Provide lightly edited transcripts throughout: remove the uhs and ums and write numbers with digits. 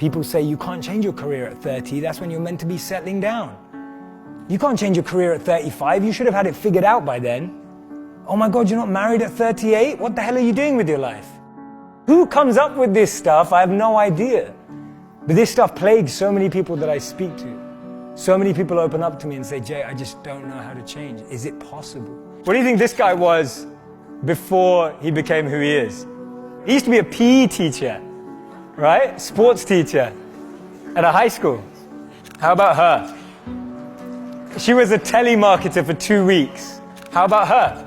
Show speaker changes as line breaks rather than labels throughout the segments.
People say you can't change your career at 30, that's when you're meant to be settling down. You can't change your career at 35, you should have had it figured out by then. Oh my God, you're not married at 38? What the hell are you doing with your life? Who comes up with this stuff? I have no idea. But this stuff plagues so many people that I speak to. So many people open up to me and say, Jay, I just don't know how to change. Is it possible? What do you think this guy was before he became who he is? He used to be a PE teacher, right? Sports teacher at a high school. How about her? She was a telemarketer for 2 weeks. How about her?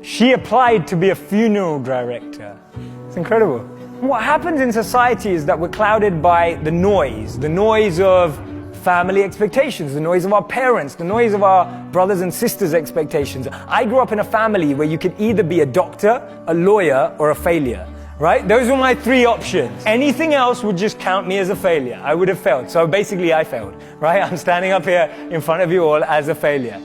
She applied to be a funeral director. It's incredible. What happens in society is that we're clouded by the noise of family expectations, the noise of our parents, the noise of our brothers and sisters' expectations. I grew up in a family where you could either be a doctor, a lawyer, or a failure, right? Those were my 3 options. Anything else would just count me as a failure. I would have failed. So basically I failed, right? I'm standing up here in front of you all as a failure.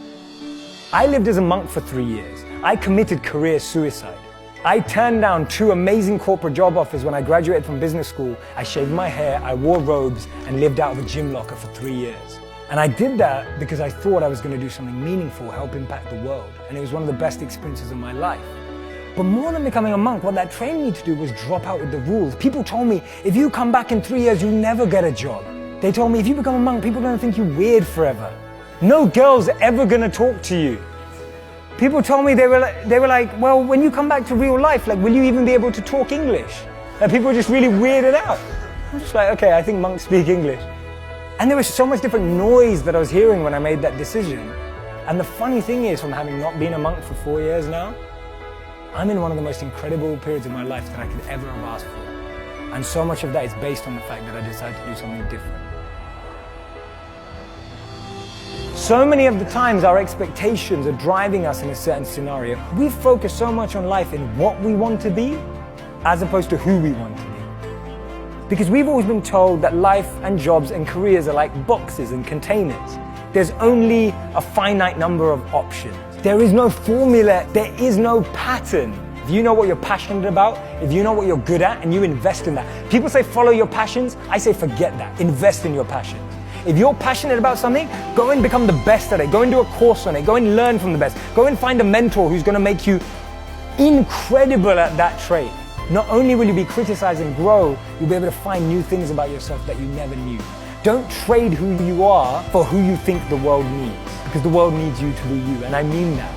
I lived as a monk for 3 years. I committed career suicide. I turned down 2 amazing corporate job offers when I graduated from business school. I shaved my hair, I wore robes, and lived out of a gym locker for 3 years. And I did that because I thought I was going to do something meaningful, help impact the world. And it was one of the best experiences of my life. But more than becoming a monk, what that trained me to do was drop out with the rules. People told me, if you come back in 3 years, you'll never get a job. They told me, if you become a monk, people are going to think you're weird forever. No girl's ever going to talk to you. People told me, they were like, well, when you come back to real life, like, will you even be able to talk English? And people were just really weirded out. I'm just like, okay, I think monks speak English. And there was so much different noise that I was hearing when I made that decision. And the funny thing is, from having not been a monk for 4 years now, I'm in one of the most incredible periods of my life that I could ever have asked for. And so much of that is based on the fact that I decided to do something different. So many of the times our expectations are driving us in a certain scenario. We focus so much on life in what we want to be as opposed to who we want to be. Because we've always been told that life and jobs and careers are like boxes and containers. There's only a finite number of options. There is no formula, there is no pattern. If you know what you're passionate about, if you know what you're good at and you invest in that. People say follow your passions, I say forget that, invest in your passions. If you're passionate about something, go and become the best at it. Go and do a course on it. Go and learn from the best. Go and find a mentor who's going to make you incredible at that trait. Not only will you be criticized and grow, you'll be able to find new things about yourself that you never knew. Don't trade who you are for who you think the world needs, because the world needs you to be you, and I mean that.